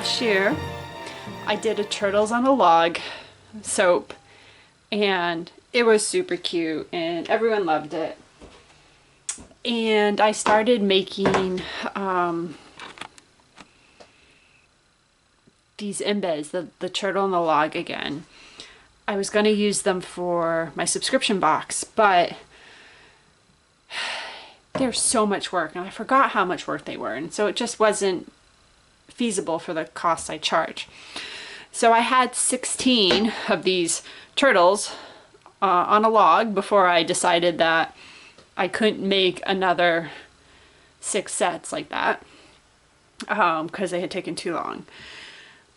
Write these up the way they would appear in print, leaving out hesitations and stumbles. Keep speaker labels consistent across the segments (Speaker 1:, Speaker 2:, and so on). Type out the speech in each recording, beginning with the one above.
Speaker 1: last year I did a turtles on a log soap, and it was super cute and everyone loved it. And I started making these embeds, the turtle and the log again. I was going to use them for my subscription box, but they're so much work and I forgot how much work they were, and so it just wasn't feasible for the cost I charge. So I had 16 of these turtles on a log before I decided that I couldn't make another 6 sets like that because they had taken too long.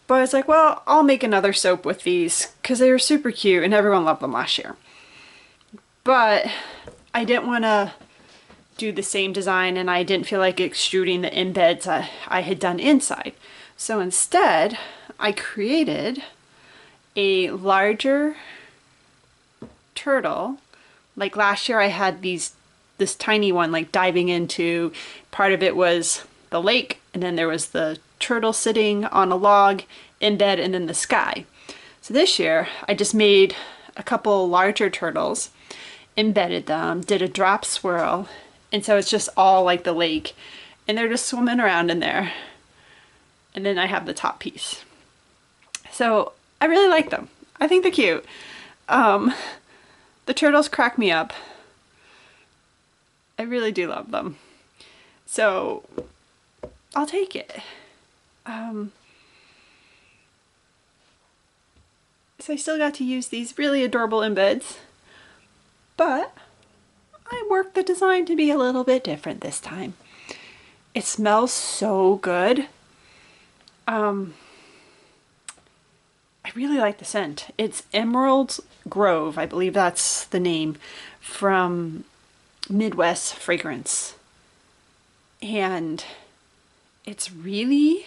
Speaker 1: But I was like, well, I'll make another soap with these because they were super cute and everyone loved them last year. But I didn't want to do the same design and I didn't feel like extruding the embeds I had done inside. So instead, I created a larger turtle. Like last year I had this tiny one like diving into, part of it was the lake and then there was the turtle sitting on a log embed and then the sky. So this year I just made a couple larger turtles, embedded them, did a drop swirl, and so it's just all like the lake and they're just swimming around in there. And then I have the top piece. So I really like them. I think they're cute. The turtles crack me up. I really do love them. So I'll take it. So I still got to use these really adorable embeds, but I worked the design to be a little bit different this time. It smells so good. I really like the scent. It's Emerald Grove, I believe that's the name, from Midwest Fragrance. And it's really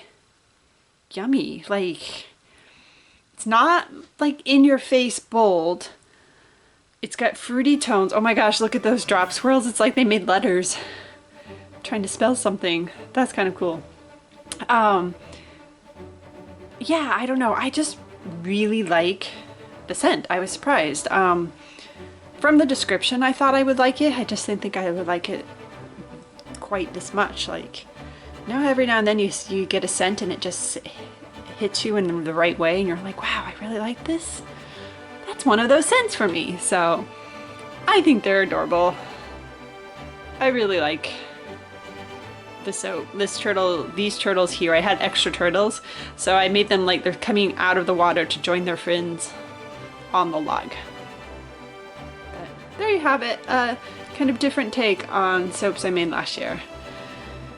Speaker 1: yummy. Like, it's not like in your face bold. It's got fruity tones. Oh my gosh, look at those drop swirls. It's like they made letters. I'm trying to spell something. That's kind of cool. Yeah, I don't know. I just really like the scent. I was surprised. From the description, I thought I would like it. I just didn't think I would like it quite this much. Like, you know, every now and then you get a scent and it just hits you in the right way and you're like, wow, I really like this. That's one of those scents for me. So I think they're adorable. I really like the soap. These turtles here, I had extra turtles, so I made them like they're coming out of the water to join their friends on the log. But there you have it, kind of different take on soaps I made last year.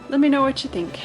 Speaker 1: Let me know what you think.